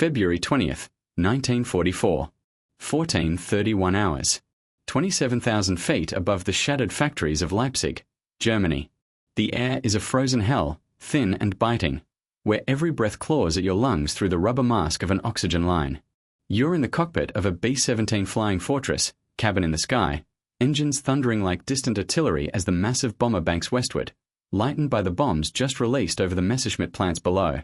February 20th, 1944. 14:31 hours. 27,000 feet above the shattered factories of Leipzig, Germany. The air is a frozen hell, thin and biting, where every breath claws at your lungs through the rubber mask of an oxygen line. You're in the cockpit of a B-17 flying fortress, cabin in the sky, engines thundering like distant artillery as the massive bomber banks westward, lightened by the bombs just released over the Messerschmitt plants below.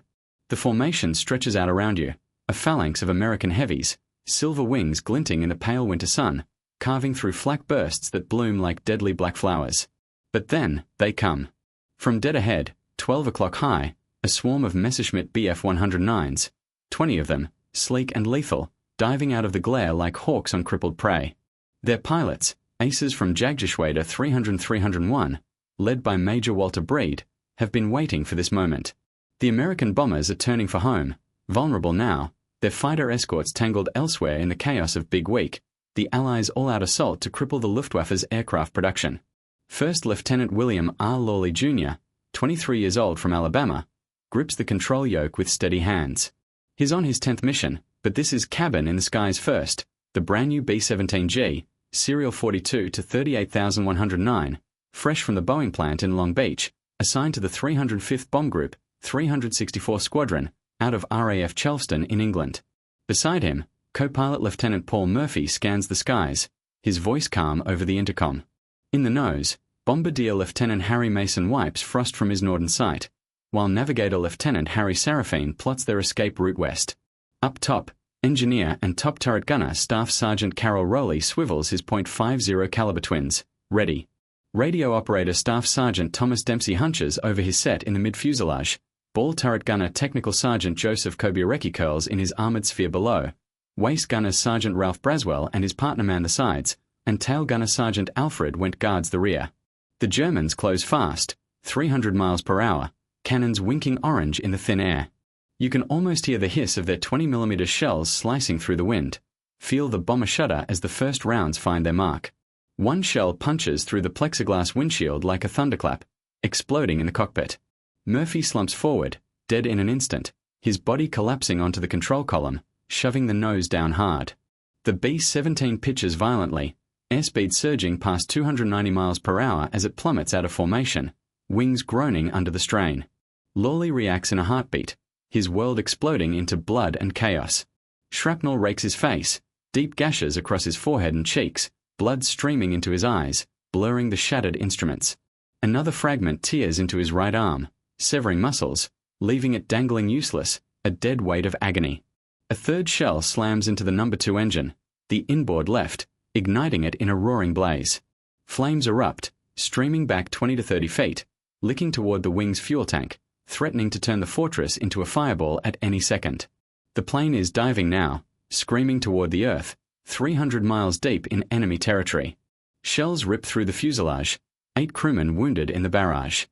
The formation stretches out around you, a phalanx of American heavies, silver wings glinting in the pale winter sun, carving through flak bursts that bloom like deadly black flowers. But then, they come. From dead ahead, 12 o'clock high, a swarm of Messerschmitt Bf-109s, 20 of them, sleek and lethal, diving out of the glare like hawks on crippled prey. Their pilots, aces from Jagdgeschwader 300 and 301, led by Major Walter Breed, have been waiting for this moment. The American bombers are turning for home, vulnerable now, their fighter escorts tangled elsewhere in the chaos of Big Week, the Allies' all-out assault to cripple the Luftwaffe's aircraft production. First Lieutenant William R. Lawley Jr., 23 years old from Alabama, grips the control yoke with steady hands. He's on his 10th mission, but this is cabin in the skies first, the brand new B-17G, serial 42 to 38,109, fresh from the Boeing plant in Long Beach, assigned to the 305th Bomb Group, 364 Squadron, out of RAF Chelmsford in England. Beside him, co-pilot Lieutenant Paul Murphy scans the skies, his voice calm over the intercom. In the nose, Bombardier Lieutenant Harry Mason wipes frost from his northern sight, while Navigator Lieutenant Harry Serafine plots their escape route west. Up top, engineer and top turret gunner Staff Sergeant Carroll Rowley swivels his .50 caliber twins, ready. Radio operator Staff Sergeant Thomas Dempsey hunches over his set in the mid-fuselage. Ball turret gunner Technical Sergeant Joseph Kobiarecki curls in his armored sphere below. Waist gunner Sergeant Ralph Braswell and his partner man the sides, and tail gunner Sergeant Alfred Went guards the rear. The Germans close fast, 300 miles per hour, cannons winking orange in the thin air. You can almost hear the hiss of their 20mm shells slicing through the wind. Feel the bomber shudder as the first rounds find their mark. One shell punches through the plexiglass windshield like a thunderclap, exploding in the cockpit. Murphy slumps forward, dead in an instant, his body collapsing onto the control column, shoving the nose down hard. The B-17 pitches violently, airspeed surging past 290 miles per hour as it plummets out of formation, wings groaning under the strain. Lawley reacts in a heartbeat, his world exploding into blood and chaos. Shrapnel rakes his face, deep gashes across his forehead and cheeks, blood streaming into his eyes, blurring the shattered instruments. Another fragment tears into his right arm, severing muscles, leaving it dangling useless, a dead weight of agony. A third shell slams into the No. 2 engine, the inboard left, igniting it in a roaring blaze. Flames erupt, streaming back 20 to 30 feet, licking toward the wing's fuel tank, threatening to turn the fortress into a fireball at any second. The plane is diving now, screaming toward the earth, 300 miles deep in enemy territory. Shells rip through the fuselage, 8 crewmen wounded in the barrage.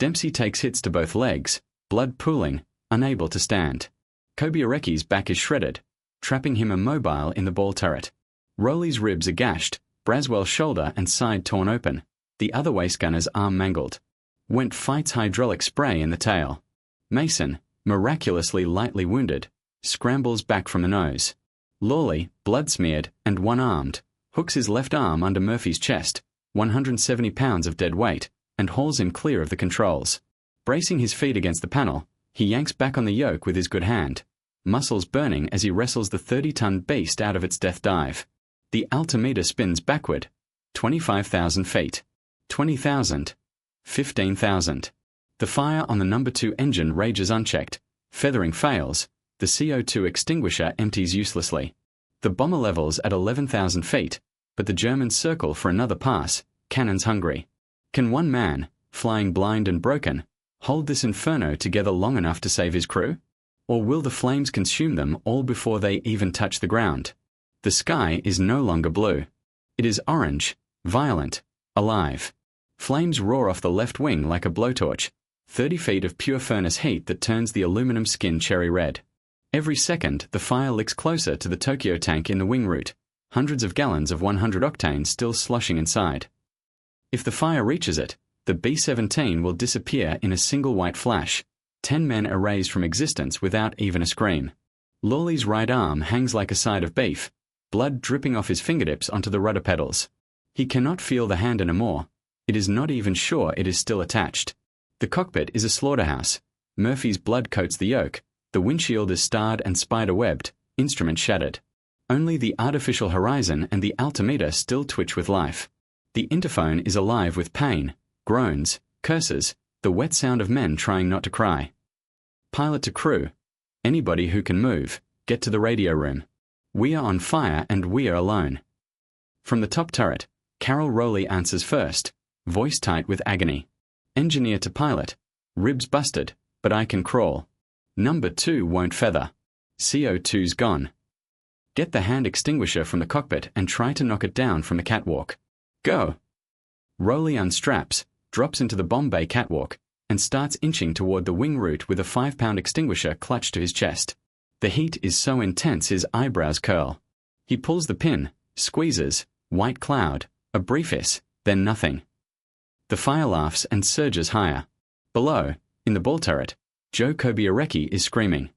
Dempsey takes hits to both legs, blood pooling, unable to stand. Kobiarecki's back is shredded, trapping him immobile in the ball turret. Rowley's ribs are gashed, Braswell's shoulder and side torn open, the other waist gunner's arm mangled. Went fights hydraulic spray in the tail. Mason, miraculously lightly wounded, scrambles back from the nose. Lawley, blood-smeared and one-armed, hooks his left arm under Murphy's chest, 170 pounds of dead weight, and hauls him clear of the controls. Bracing his feet against the panel, he yanks back on the yoke with his good hand, muscles burning as he wrestles the 30-ton beast out of its death dive. The altimeter spins backward, 25,000 feet, 20,000, 15,000. The fire on the No. 2 engine rages unchecked, feathering fails, the CO2 extinguisher empties uselessly. The bomber levels at 11,000 feet, but the Germans circle for another pass, cannons hungry. Can one man, flying blind and broken, hold this inferno together long enough to save his crew? Or will the flames consume them all before they even touch the ground? The sky is no longer blue. It is orange, violent, alive. Flames roar off the left wing like a blowtorch, 30 feet of pure furnace heat that turns the aluminum skin cherry red. Every second, the fire licks closer to the Tokyo tank in the wing root, hundreds of gallons of 100 octane still sloshing inside. If the fire reaches it, the B-17 will disappear in a single white flash, 10 men erased from existence without even a scream. Lawley's right arm hangs like a side of beef, blood dripping off his fingertips onto the rudder pedals. He cannot feel the hand anymore. It is not even sure it is still attached. The cockpit is a slaughterhouse. Murphy's blood coats the yoke. The windshield is starred and spider-webbed, instrument shattered. Only the artificial horizon and the altimeter still twitch with life. The interphone is alive with pain, groans, curses, the wet sound of men trying not to cry. Pilot to crew. Anybody who can move, get to the radio room. We are on fire and we are alone. From the top turret, Carol Rowley answers first, voice tight with agony. Engineer to pilot. Ribs busted, but I can crawl. Number 2 won't feather. CO2's gone. Get the hand extinguisher from the cockpit and try to knock it down from the catwalk. Go! Rowley unstraps, drops into the bomb bay catwalk, and starts inching toward the wing root with a 5-pound extinguisher clutched to his chest. The heat is so intense his eyebrows curl. He pulls the pin, squeezes, white cloud, a brief hiss, then nothing. The fire laughs and surges higher. Below, in the ball turret, Joe Kobierecki is screaming.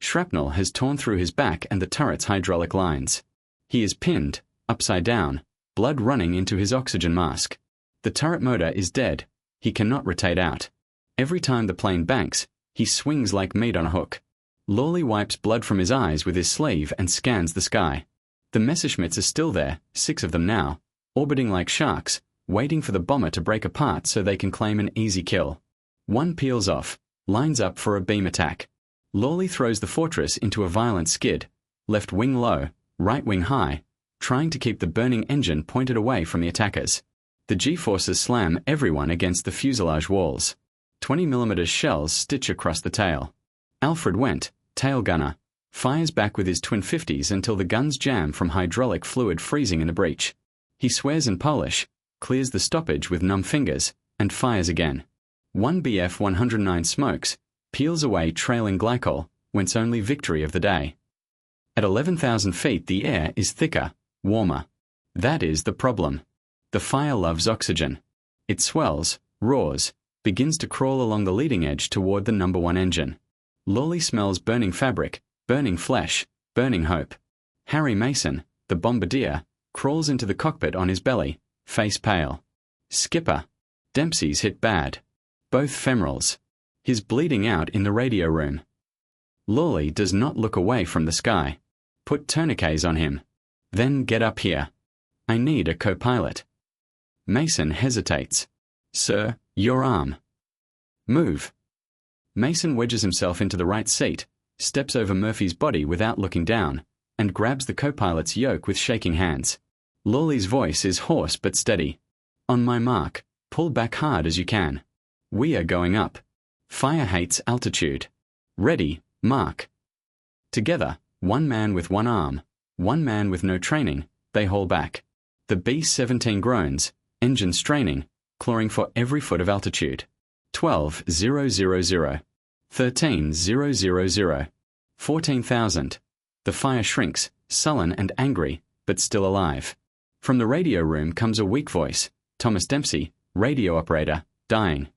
Shrapnel has torn through his back and the turret's hydraulic lines. He is pinned, upside down, blood running into his oxygen mask. The turret motor is dead. He cannot rotate out. Every time the plane banks, he swings like meat on a hook. Lawley wipes blood from his eyes with his sleeve and scans the sky. The Messerschmitts are still there, 6 of them now, orbiting like sharks, waiting for the bomber to break apart so they can claim an easy kill. One peels off, lines up for a beam attack. Lawley throws the Fortress into a violent skid, left wing low, right wing high, trying to keep the burning engine pointed away from the attackers. The G-forces slam everyone against the fuselage walls. 20mm shells stitch across the tail. Alfred Wendt, tail gunner, fires back with his twin 50s until the guns jam from hydraulic fluid freezing in the breech. He swears in Polish, clears the stoppage with numb fingers, and fires again. One Bf-109 smokes, peels away trailing glycol, whence only victory of the day. At 11,000 feet the air is thicker, warmer. That is the problem. The fire loves oxygen. It swells, roars, begins to crawl along the leading edge toward the number 1 engine. Lawley smells burning fabric, burning flesh, burning hope. Harry Mason, the bombardier, crawls into the cockpit on his belly, face pale. Skipper. Dempsey's hit bad. Both femorals. He's bleeding out in the radio room. Lawley does not look away from the sky. Put tourniquets on him. Then get up here. I need a co-pilot. Mason hesitates. Sir, your arm. Move. Mason wedges himself into the right seat, steps over Murphy's body without looking down, and grabs the co-pilot's yoke with shaking hands. Lawley's voice is hoarse but steady. On my mark, pull back hard as you can. We are going up. Fire hates altitude. Ready, mark. Together, one man with one arm, one man with no training, they haul back. The B-17 groans, engine straining, clawing for every foot of altitude. 12,000. 13,000. 14,000. The fire shrinks, sullen and angry, but still alive. From the radio room comes a weak voice. Thomas Dempsey, radio operator, dying.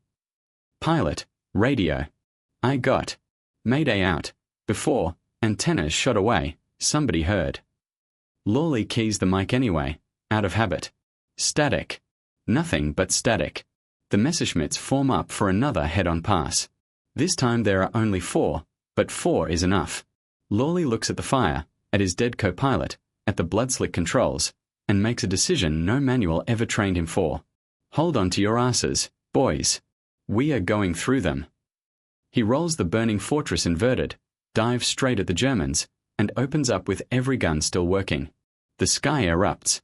Pilot, radio. I got. Mayday out. Before, antennas shot away, somebody heard. Lawley keys the mic anyway, out of habit. Static. Nothing but static. The Messerschmitts form up for another head-on pass. This time there are only 4, but 4 is enough. Lawley looks at the fire, at his dead co-pilot, at the blood-slick controls, and makes a decision no manual ever trained him for. Hold on to your asses, boys. We are going through them. He rolls the burning Fortress inverted, dives straight at the Germans, and opens up with every gun still working. The sky erupts.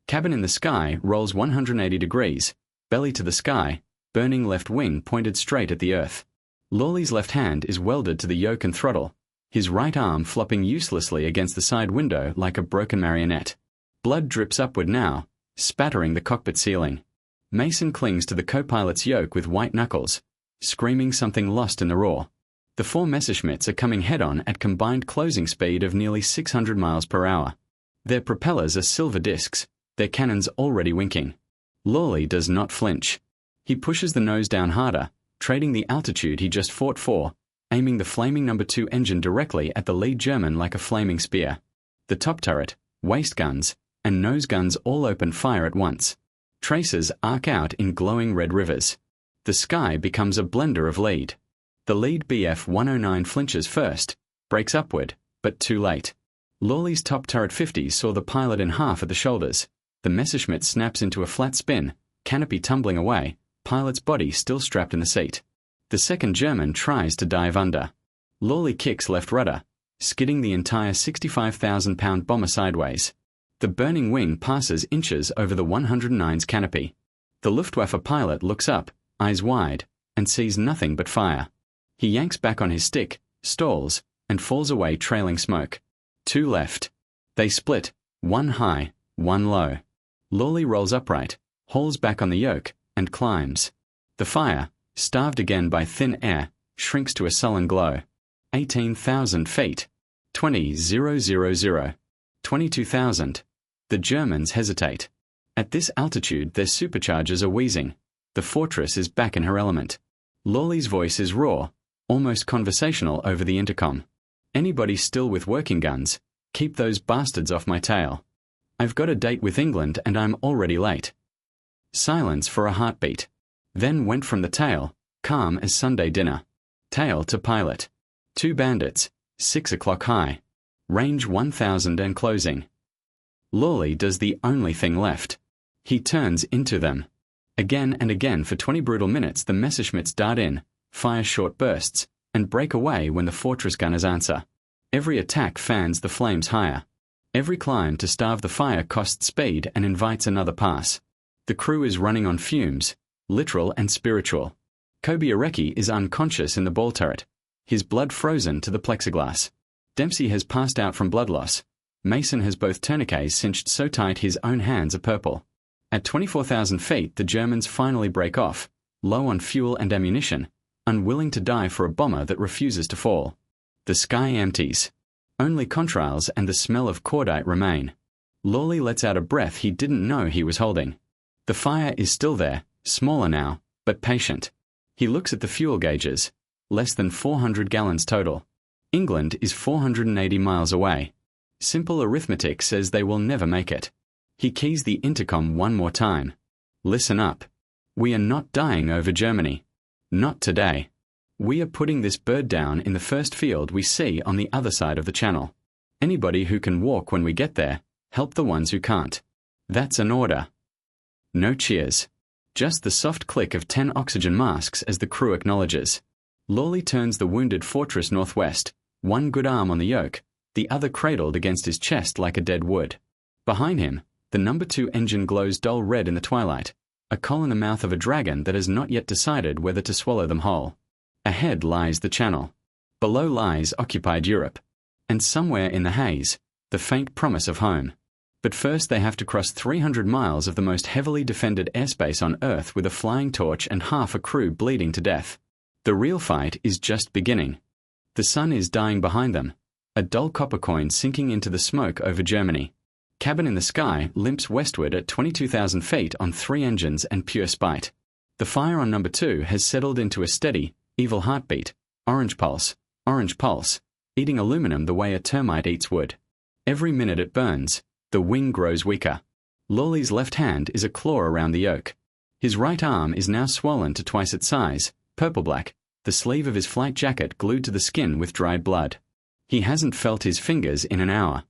Cabin in the sky rolls 180 degrees, belly to the sky, burning left wing pointed straight at the earth. Lawley's left hand is welded to the yoke and throttle, his right arm flopping uselessly against the side window like a broken marionette. Blood drips upward now, spattering the cockpit ceiling. Mason clings to the co-pilot's yoke with white knuckles, screaming something lost in the roar. The 4 Messerschmitts are coming head-on at combined closing speed of nearly 600 miles per hour. Their propellers are silver discs, their cannons already winking. Lawley does not flinch. He pushes the nose down harder, trading the altitude he just fought for, aiming the flaming number 2 engine directly at the lead German like a flaming spear. The top turret, waist guns, and nose guns all open fire at once. Tracers arc out in glowing red rivers. The sky becomes a blender of lead. The lead Bf-109 flinches first, breaks upward, but too late. Lawley's top turret 50 saw the pilot in half at the shoulders. The Messerschmitt snaps into a flat spin, canopy tumbling away, pilot's body still strapped in the seat. The second German tries to dive under. Lawley kicks left rudder, skidding the entire 65,000-pound bomber sideways. The burning wing passes inches over the 109's canopy. The Luftwaffe pilot looks up, eyes wide, and sees nothing but fire. He yanks back on his stick, stalls, and falls away trailing smoke. 2 left. They split, 1 high, 1 low. Lawley rolls upright, hauls back on the yoke, and climbs. The fire, starved again by thin air, shrinks to a sullen glow. 18,000 feet. 20,000. 22,000. The Germans hesitate. At this altitude their superchargers are wheezing. The fortress is back in her element. Lawley's voice is raw, almost conversational over the intercom. Anybody still with working guns, keep those bastards off my tail. I've got a date with England and I'm already late. Silence for a heartbeat. Then went from the tail, calm as Sunday dinner. Tail to pilot. 2 bandits, 6 o'clock high. Range 1,000 and closing. Lawley does the only thing left. He turns into them. Again and again for 20 brutal minutes the Messerschmitts dart in, fire short bursts, and break away when the fortress gunners answer. Every attack fans the flames higher. Every climb to starve the fire costs speed and invites another pass. The crew is running on fumes, literal and spiritual. Kobayashi is unconscious in the ball turret, his blood frozen to the plexiglass. Dempsey has passed out from blood loss. Mason has both tourniquets cinched so tight his own hands are purple. At 24,000 feet the Germans finally break off, low on fuel and ammunition, unwilling to die for a bomber that refuses to fall. The sky empties. Only contrails and the smell of cordite remain. Lawley lets out a breath he didn't know he was holding. The fire is still there, smaller now, but patient. He looks at the fuel gauges. Less than 400 gallons total. England is 480 miles away. Simple arithmetic says they will never make it. He keys the intercom one more time. Listen up. We are not dying over Germany. Not today. We are putting this bird down in the first field we see on the other side of the channel. Anybody who can walk when we get there, help the ones who can't. That's an order. No cheers. Just the soft click of 10 oxygen masks as the crew acknowledges. Lawley turns the wounded fortress northwest, one good arm on the yoke, the other cradled against his chest like a dead wood. Behind him, the number 2 engine glows dull red in the twilight, a coal in the mouth of a dragon that has not yet decided whether to swallow them whole. Ahead lies the Channel. Below lies occupied Europe. And somewhere in the haze, the faint promise of home. But first they have to cross 300 miles of the most heavily defended airspace on Earth with a flying torch and half a crew bleeding to death. The real fight is just beginning. The sun is dying behind them, a dull copper coin sinking into the smoke over Germany. Cabin in the sky limps westward at 22,000 feet on 3 engines and pure spite. The fire on number 2 has settled into a steady, evil heartbeat, orange pulse, eating aluminum the way a termite eats wood. Every minute it burns, the wing grows weaker. Lawley's left hand is a claw around the yoke. His right arm is now swollen to twice its size, purple-black, the sleeve of his flight jacket glued to the skin with dried blood. He hasn't felt his fingers in an hour.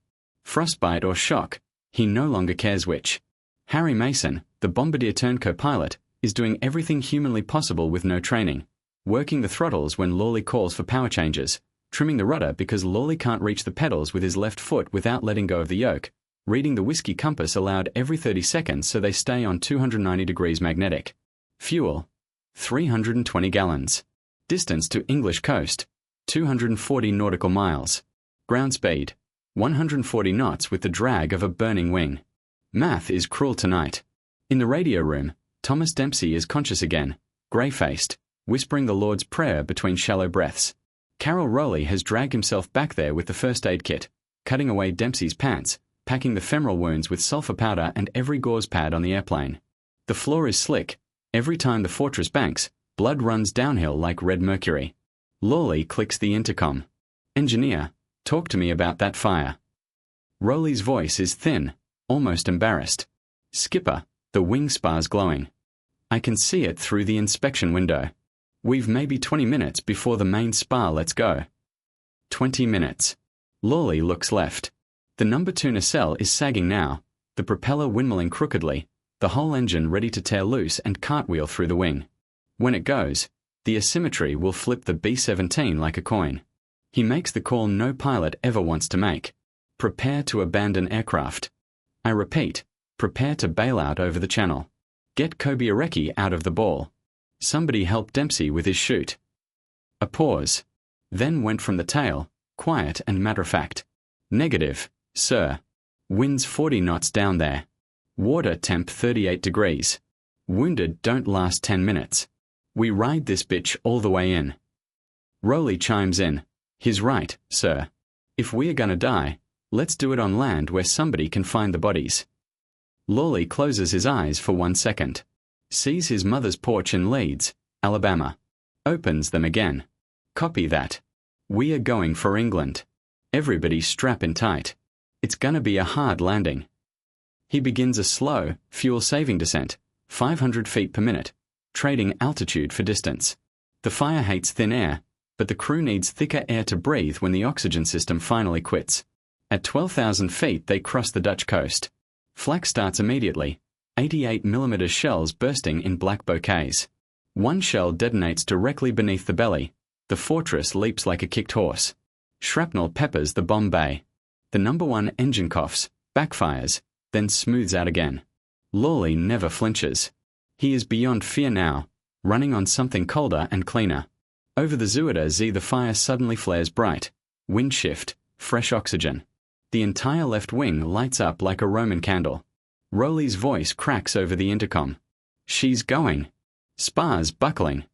Frostbite or shock, he no longer cares which. Harry Mason, the Bombardier turned co-pilot, is doing everything humanly possible with no training. Working the throttles when Lawley calls for power changes, trimming the rudder because Lawley can't reach the pedals with his left foot without letting go of the yoke, reading the whiskey compass aloud every 30 seconds so they stay on 290 degrees magnetic. Fuel, 320 gallons. Distance to English coast, 240 nautical miles. Ground speed, 140 knots with the drag of a burning wing. Math is cruel tonight. In the radio room, Thomas Dempsey is conscious again, grey-faced, whispering the Lord's Prayer between shallow breaths. Carroll Rowley has dragged himself back there with the first aid kit, cutting away Dempsey's pants, packing the femoral wounds with sulfur powder and every gauze pad on the airplane. The floor is slick. Every time the fortress banks, blood runs downhill like red mercury. Lawley clicks the intercom. Engineer, talk to me about that fire. Rowley's voice is thin, almost embarrassed. Skipper, the wing spar's glowing. I can see it through the inspection window. We've maybe 20 minutes before the main spar lets go. 20 minutes. Lawley looks left. The number 2 nacelle is sagging now, the propeller windmilling crookedly, the whole engine ready to tear loose and cartwheel through the wing. When it goes, the asymmetry will flip the B-17 like a coin. He makes the call no pilot ever wants to make. Prepare to abandon aircraft. I repeat, prepare to bail out over the channel. Get Kobayashi out of the ball. Somebody help Dempsey with his chute. A pause. Then went from the tail, quiet and matter-of-fact. Negative, sir. Winds 40 knots down there. Water temp 38 degrees. Wounded don't last 10 minutes. We ride this bitch all the way in. Rowley chimes in. He's right, sir. If we are gonna die, let's do it on land where somebody can find the bodies. Lawley closes his eyes for 1 second. Sees his mother's porch in Leeds, Alabama. Opens them again. Copy that. We are going for England. Everybody strap in tight. It's gonna be a hard landing. He begins a slow, fuel-saving descent, 500 feet per minute, trading altitude for distance. The fire hates thin air, but the crew needs thicker air to breathe when the oxygen system finally quits. At 12,000 feet they cross the Dutch coast. Flak starts immediately, 88mm shells bursting in black bouquets. One shell detonates directly beneath the belly. The fortress leaps like a kicked horse. Shrapnel peppers the bomb bay. The number 1 engine coughs, backfires, then smooths out again. Lawley never flinches. He is beyond fear now, running on something colder and cleaner. Over the WWII the fire suddenly flares bright. Wind shift, fresh oxygen. The entire left wing lights up like a Roman candle. Rowley's voice cracks over the intercom. She's going. Spars buckling.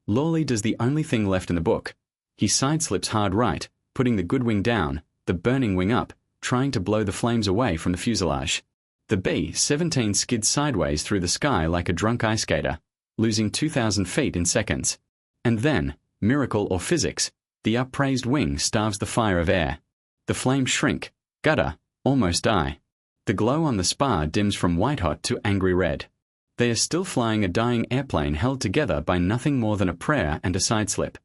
Lawley does the only thing left in the book. He sideslips hard right, putting the good wing down, the burning wing up, trying to blow the flames away from the fuselage. The B-17 skids sideways through the sky like a drunk ice skater, losing 2,000 feet in seconds. And then, miracle or physics, the upraised wing starves the fire of air. The flames shrink, gutter, almost die. The glow on the spar dims from white-hot to angry red. They are still flying a dying airplane held together by nothing more than a prayer and a sideslip.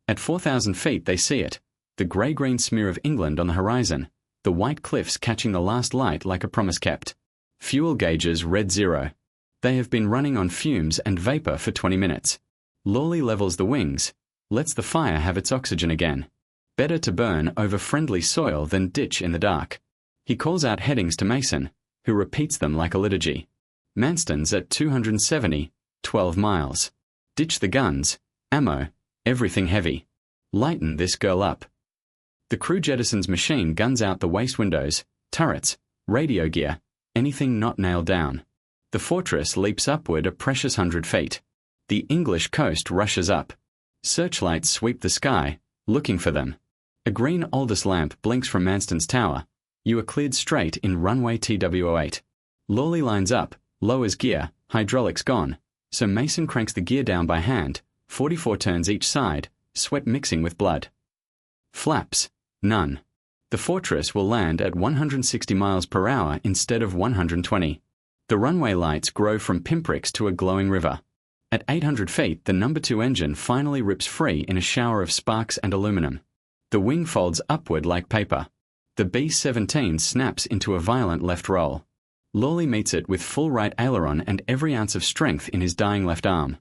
At 4,000 feet they see it, the grey-green smear of England on the horizon, the white cliffs catching the last light like a promise kept. Fuel gauges red 0. They have been running on fumes and vapor for 20 minutes. Lawley levels the wings, lets the fire have its oxygen again. Better to burn over friendly soil than ditch in the dark. He calls out headings to Mason, who repeats them like a liturgy. Manston's at 270, 12 miles. Ditch the guns, ammo, everything heavy. Lighten this girl up. The crew jettisons machine guns out the waist windows, turrets, radio gear, anything not nailed down. The fortress leaps upward a precious 100 feet. The English coast rushes up. Searchlights sweep the sky, looking for them. A green Aldous lamp blinks from Manston's tower. You are cleared straight in runway TWO8. Lawley lines up, lowers gear, hydraulics gone, so Mason cranks the gear down by hand, 44 turns each side, sweat mixing with blood. Flaps, none. The fortress will land at 160 miles per hour instead of 120. The runway lights grow from pinpricks to a glowing river. At 800 feet, the number 2 engine finally rips free in a shower of sparks and aluminum. The wing folds upward like paper. The B-17 snaps into a violent left roll. Lawley meets it with full right aileron and every ounce of strength in his dying left arm.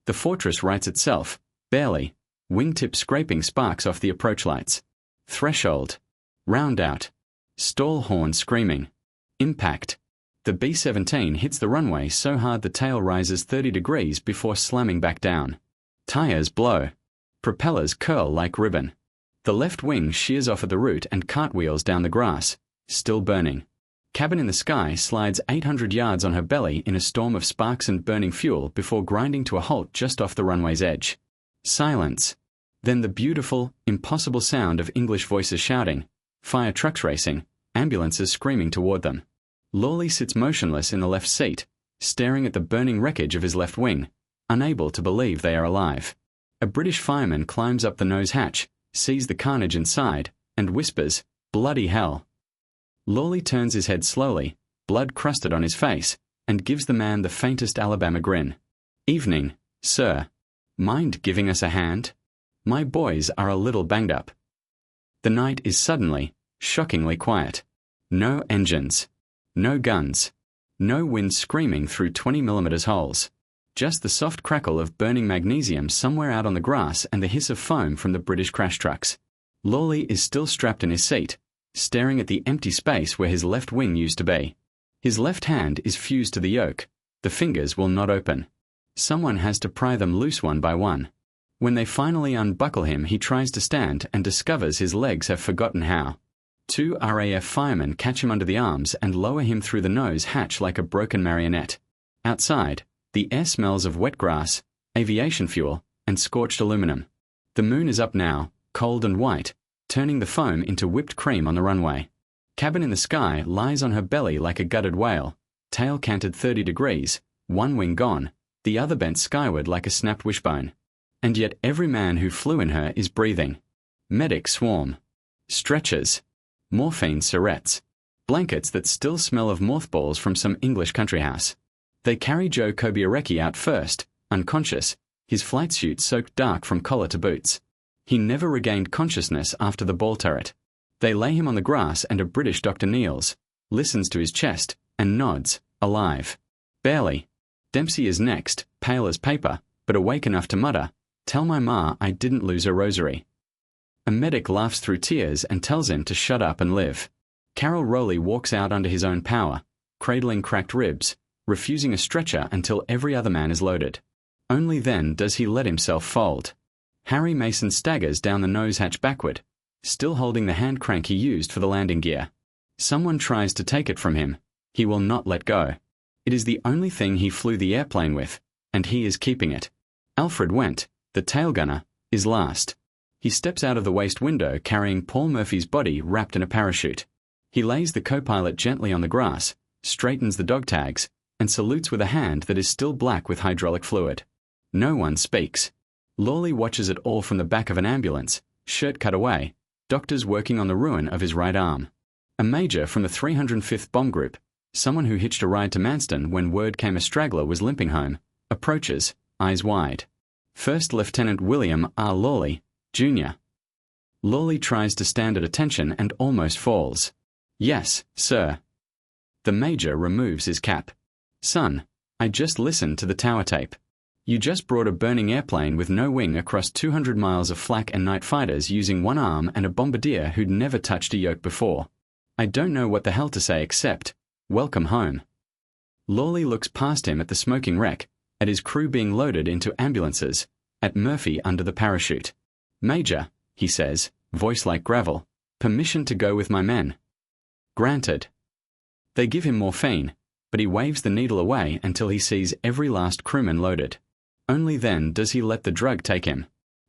The fortress rights itself, barely, wingtip scraping sparks off the approach lights. Threshold. Round out. Stall horn screaming. Impact. The B-17 hits the runway so hard the tail rises 30 degrees before slamming back down. Tires blow. Propellers curl like ribbon. The left wing shears off at the root and cartwheels down the grass, still burning. Cabin in the sky slides 800 yards on her belly in a storm of sparks and burning fuel before grinding to a halt just off the runway's edge. Silence. Then the beautiful, impossible sound of English voices shouting, fire trucks racing, ambulances screaming toward them. Lawley sits motionless in the left seat, staring at the burning wreckage of his left wing, unable to believe they are alive. A British fireman climbs up the nose hatch, sees the carnage inside, and whispers, "Bloody hell." Lawley turns his head slowly, blood crusted on his face, and gives the man the faintest Alabama grin. "Evening, sir. Mind giving us a hand? My boys are a little banged up." The night is suddenly, shockingly quiet. No engines. No guns. No wind screaming through 20mm holes. Just the soft crackle of burning magnesium somewhere out on the grass and the hiss of foam from the British crash trucks. Lawley is still strapped in his seat, staring at the empty space where his left wing used to be. His left hand is fused to the yoke. The fingers will not open. Someone has to pry them loose one by one. When they finally unbuckle him, he tries to stand and discovers his legs have forgotten how. 2 RAF firemen catch him under the arms and lower him through the nose hatch like a broken marionette. Outside, the air smells of wet grass, aviation fuel, and scorched aluminum. The moon is up now, cold and white, turning the foam into whipped cream on the runway. Cabin in the sky lies on her belly like a gutted whale, tail canted 30 degrees, one wing gone, the other bent skyward like a snapped wishbone. And yet every man who flew in her is breathing. Medics swarm. Stretchers. Morphine syrettes. Blankets that still smell of mothballs from some English country house. They carry Joe Kobiarecki out first, unconscious, his flight suit soaked dark from collar to boots. He never regained consciousness after the ball turret. They lay him on the grass and a British doctor kneels, listens to his chest, and nods, alive. Barely. Dempsey is next, pale as paper, but awake enough to mutter, "Tell my ma I didn't lose a rosary." A medic laughs through tears and tells him to shut up and live. Carroll Rowley walks out under his own power, cradling cracked ribs, refusing a stretcher until every other man is loaded. Only then does he let himself fold. Harry Mason staggers down the nose hatch backward, still holding the hand crank he used for the landing gear. Someone tries to take it from him. He will not let go. It is the only thing he flew the airplane with, and he is keeping it. Alfred Went, the tail gunner, is last. He steps out of the waist window carrying Paul Murphy's body wrapped in a parachute. He lays the co-pilot gently on the grass, straightens the dog tags, and salutes with a hand that is still black with hydraulic fluid. No one speaks. Lawley watches it all from the back of an ambulance, shirt cut away, doctors working on the ruin of his right arm. A major from the 305th Bomb Group, someone who hitched a ride to Manston when word came a straggler was limping home, approaches, eyes wide. First Lieutenant William R. Lawley, Jr. Lawley tries to stand at attention and almost falls. "Yes, sir." The major removes his cap. "Son, I just listened to the tower tape. You just brought a burning airplane with no wing across 200 miles of flak and night fighters using one arm and a bombardier who'd never touched a yoke before. I don't know what the hell to say except, welcome home." Lawley looks past him at the smoking wreck, at his crew being loaded into ambulances, at Murphy under the parachute. "Major," he says, voice like gravel, "permission to go with my men." Granted. They give him morphine, but he waves the needle away until he sees every last crewman loaded. Only then does he let the drug take him.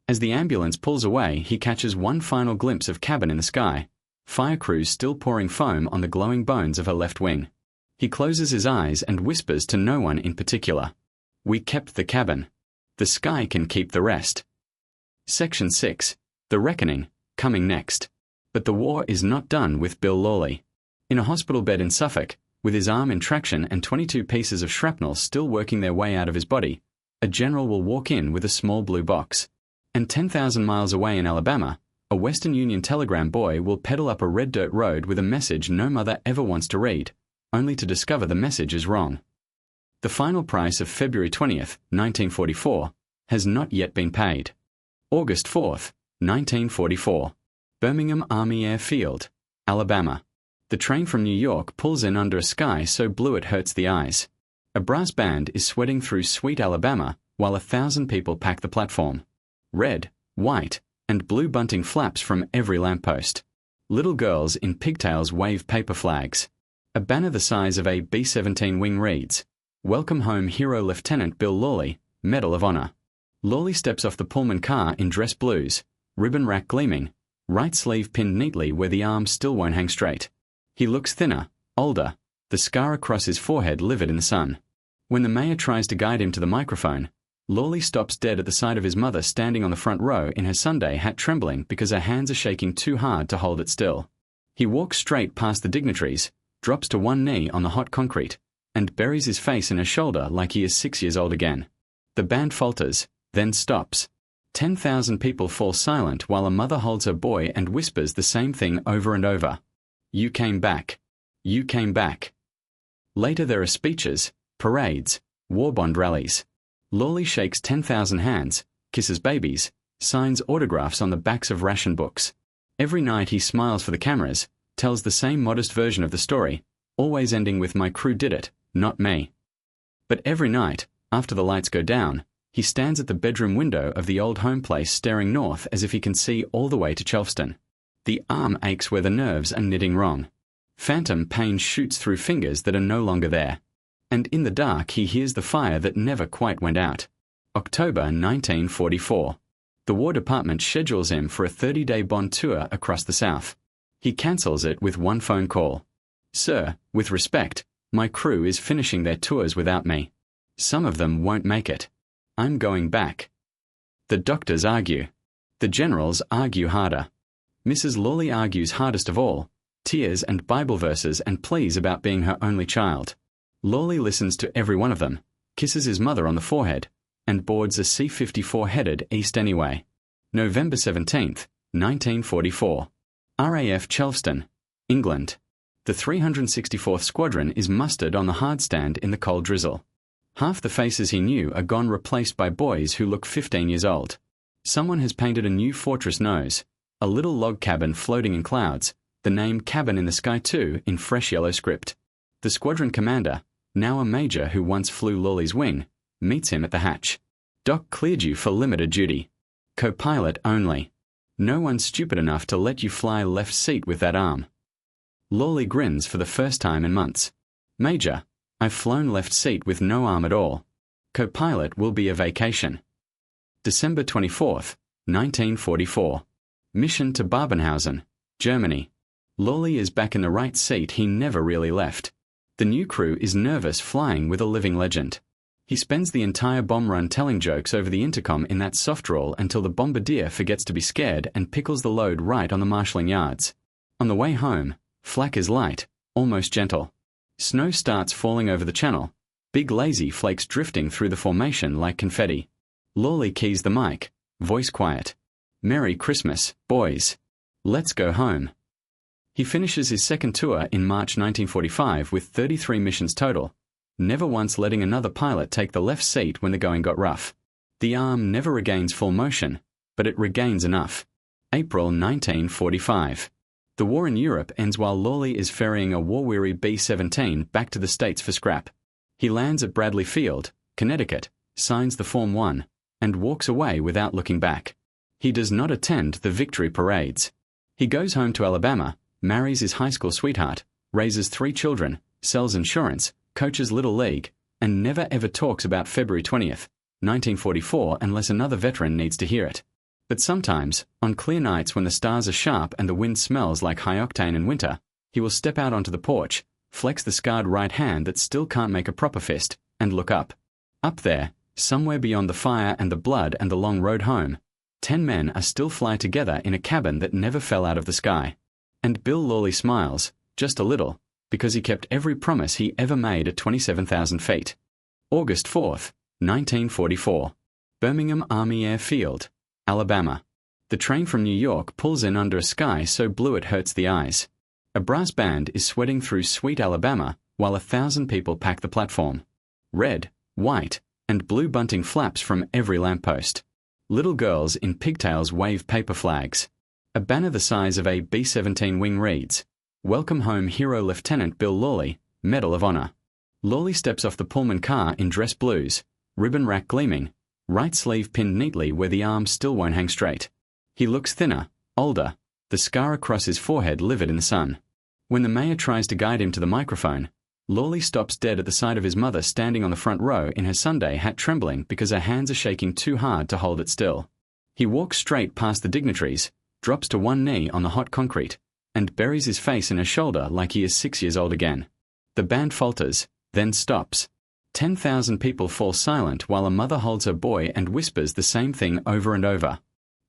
As the ambulance pulls away, he catches one final glimpse of cabin in the sky, fire crews still pouring foam on the glowing bones of her left wing. He closes his eyes and whispers to no one in particular. "We kept the cabin. The sky can keep the rest." Section 6. The Reckoning, coming next. But the war is not done with Bill Lawley. In a hospital bed in Suffolk, with his arm in traction and 22 pieces of shrapnel still working their way out of his body, a general will walk in with a small blue box. And 10,000 miles away in Alabama, a Western Union telegram boy will pedal up a red dirt road with a message no mother ever wants to read, only to discover the message is wrong. The final price of February 20th, 1944, has not yet been paid. August 4th, 1944. Birmingham Army Airfield, Alabama. The train from New York pulls in under a sky so blue it hurts the eyes. A brass band is sweating through sweet Alabama while 1,000 people pack the platform. Red, white, and blue bunting flaps from every lamppost. Little girls in pigtails wave paper flags. A banner the size of a B-17 wing reads, "Welcome home Hero Lieutenant Bill Lawley, Medal of Honor." Lawley steps off the Pullman car in dress blues, ribbon rack gleaming, right sleeve pinned neatly where the arm still won't hang straight. He looks thinner, older, the scar across his forehead livid in the sun. When the mayor tries to guide him to the microphone, Lawley stops dead at the sight of his mother standing on the front row in her Sunday hat trembling because her hands are shaking too hard to hold it still. He walks straight past the dignitaries, drops to one knee on the hot concrete, and buries his face in her shoulder like he is 6 years old again. The band falters, then stops. 10,000 people fall silent while a mother holds her boy and whispers the same thing over and over. You came back. You came back. Later there are speeches, parades, war bond rallies. Lawley shakes 10,000 hands, kisses babies, signs autographs on the backs of ration books. Every night he smiles for the cameras, tells the same modest version of the story, always ending with "My crew did it, not me." But every night, after the lights go down, he stands at the bedroom window of the old home place staring north as if he can see all the way to Chelmsford. The arm aches where the nerves are knitting wrong. Phantom pain shoots through fingers that are no longer there. And in the dark he hears the fire that never quite went out. October 1944. The War Department schedules him for a 30-day bond tour across the South. He cancels it with one phone call. "Sir, with respect, my crew is finishing their tours without me. Some of them won't make it. I'm going back." The doctors argue. The generals argue harder. Mrs. Lawley argues hardest of all, tears and Bible verses and pleas about being her only child. Lawley listens to every one of them, kisses his mother on the forehead, and boards a C-54 headed east anyway. November 17th, 1944. RAF Chelmsford, England. The 364th Squadron is mustered on the hardstand in the cold drizzle. Half the faces he knew are gone, replaced by boys who look 15 years old. Someone has painted a new fortress nose, a little log cabin floating in clouds, the name "Cabin in the Sky 2" in fresh yellow script. The squadron commander, now a major who once flew Lawley's wing, meets him at the hatch. "Doc cleared you for limited duty. Co-pilot only. No one's stupid enough to let you fly left seat with that arm." Lawley grins for the first time in months. "Major, I've flown left seat with no arm at all. Co-pilot will be a vacation." December 24th, 1944. Mission to Babenhausen, Germany. Lawley is back in the right seat he never really left. The new crew is nervous flying with a living legend. He spends the entire bomb run telling jokes over the intercom in that soft roll until the bombardier forgets to be scared and pickles the load right on the marshalling yards. On the way home, flak is light, almost gentle. Snow starts falling over the channel, big lazy flakes drifting through the formation like confetti. Lawley keys the mic, voice quiet. "Merry Christmas, boys. Let's go home." He finishes his second tour in March 1945 with 33 missions total, never once letting another pilot take the left seat when the going got rough. The arm never regains full motion, but it regains enough. April 1945. The war in Europe ends while Lawley is ferrying a war-weary B-17 back to the States for scrap. He lands at Bradley Field, Connecticut, signs the Form 1, and walks away without looking back. He does not attend the victory parades. He goes home to Alabama, marries his high school sweetheart, raises 3 children, sells insurance, coaches Little League, and never ever talks about February 20th, 1944 unless another veteran needs to hear it. But sometimes, on clear nights when the stars are sharp and the wind smells like high octane in winter, he will step out onto the porch, flex the scarred right hand that still can't make a proper fist, and look up. Up there, somewhere beyond the fire and the blood and the long road home, 10 men are still fly together in a cabin that never fell out of the sky. And Bill Lawley smiles, just a little, because he kept every promise he ever made at 27,000 feet. August 4th, 1944. Birmingham Army Air Field, Alabama. The train from New York pulls in under a sky so blue it hurts the eyes. A brass band is sweating through sweet Alabama while 1,000 people pack the platform. Red, white, and blue bunting flaps from every lamppost. Little girls in pigtails wave paper flags. A banner the size of a B-17 wing reads, "Welcome home Hero Lieutenant Bill Lawley, Medal of Honor." Lawley steps off the Pullman car in dress blues, ribbon rack gleaming, right sleeve pinned neatly where the arm still won't hang straight. He looks thinner, older, the scar across his forehead livid in the sun. When the mayor tries to guide him to the microphone, Lawley stops dead at the sight of his mother standing on the front row in her Sunday hat trembling because her hands are shaking too hard to hold it still. He walks straight past the dignitaries, drops to one knee on the hot concrete, and buries his face in her shoulder like he is 6 years old again. The band falters, then stops. 10,000 people fall silent while a mother holds her boy and whispers the same thing over and over.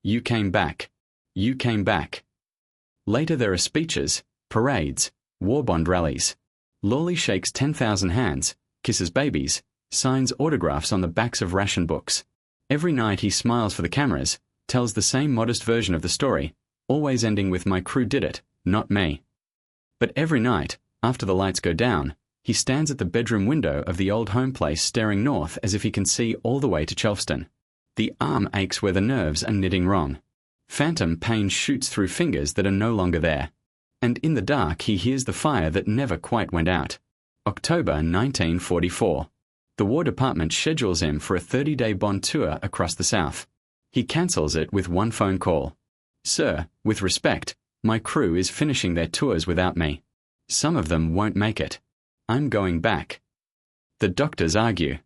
You came back. You came back. Later there are speeches, parades, war bond rallies. Lawley shakes 10,000 hands, kisses babies, signs autographs on the backs of ration books. Every night he smiles for the cameras, tells the same modest version of the story, always ending with "My crew did it, not me." But every night, after the lights go down, he stands at the bedroom window of the old home place staring north as if he can see all the way to Chelmsford. The arm aches where the nerves are knitting wrong. Phantom pain shoots through fingers that are no longer there. And in the dark he hears the fire that never quite went out. October 1944. The War Department schedules him for a 30-day bond tour across the South. He cancels it with one phone call. "Sir, with respect, my crew is finishing their tours without me. Some of them won't make it. I'm going back." The doctors argue.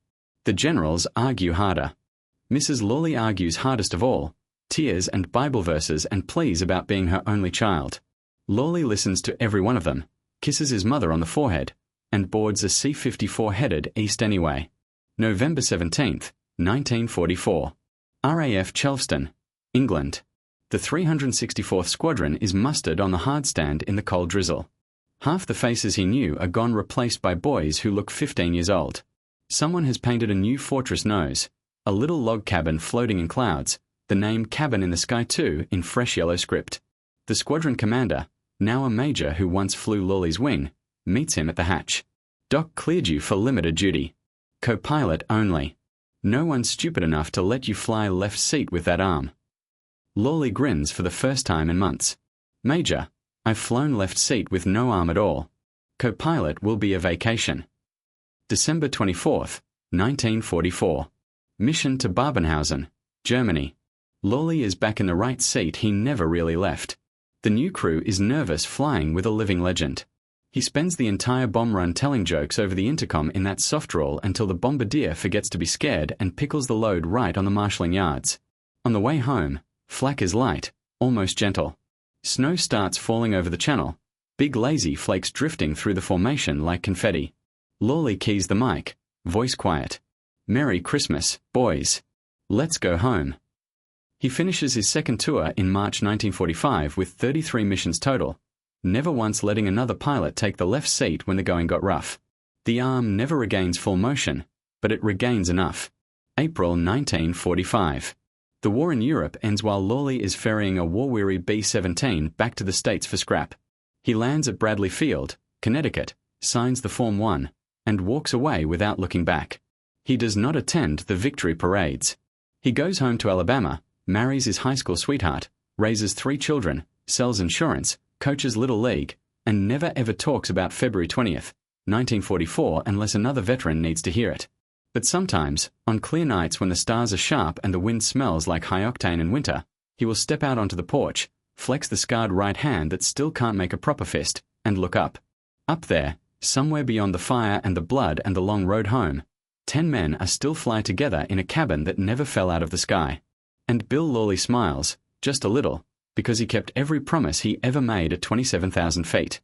The generals argue harder. Mrs. Lawley argues hardest of all, tears and Bible verses and pleas about being her only child. Lawley listens to every one of them, kisses his mother on the forehead, and boards a C-54 headed east anyway. November 17th, 1944. RAF Chelmsford, England. The 364th Squadron is mustered on the hardstand in the cold drizzle. Half the faces he knew are gone, replaced by boys who look 15 years old. Someone has painted a new fortress nose, a little log cabin floating in clouds, the name "Cabin in the Sky 2" in fresh yellow script. The squadron commander, now a major who once flew Lawley's wing, meets him at the hatch. "Doc cleared you for limited duty. Co-pilot only. No one's stupid enough to let you fly left seat with that arm." Lawley grins for the first time in months. "Major, I've flown left seat with no arm at all. Co-pilot will be a vacation." December 24th, 1944. Mission to Babenhausen, Germany. Lawley is back in the right seat he never really left. The new crew is nervous flying with a living legend. He spends the entire bomb run telling jokes over the intercom in that soft roll until the bombardier forgets to be scared and pickles the load right on the marshalling yards. On the way home, flak is light, almost gentle. Snow starts falling over the channel, big lazy flakes drifting through the formation like confetti. Lawley keys the mic, voice quiet. "Merry Christmas, boys. Let's go home." He finishes his second tour in March 1945 with 33 missions total, never once letting another pilot take the left seat when the going got rough. The arm never regains full motion, but it regains enough. April 1945. The war in Europe ends while Lawley is ferrying a war-weary B-17 back to the States for scrap. He lands at Bradley Field, Connecticut, signs the Form 1, and walks away without looking back. He does not attend the victory parades. He goes home to Alabama, marries his high school sweetheart, raises 3 children, sells insurance, coaches Little League, and never ever talks about February 20th, 1944 unless another veteran needs to hear it. But sometimes, on clear nights when the stars are sharp and the wind smells like high octane in winter, he will step out onto the porch, flex the scarred right hand that still can't make a proper fist, and look up. Up there, somewhere beyond the fire and the blood and the long road home, 10 men are still fly together in a cabin that never fell out of the sky. And Bill Lawley smiles, just a little, because he kept every promise he ever made at 27,000 feet.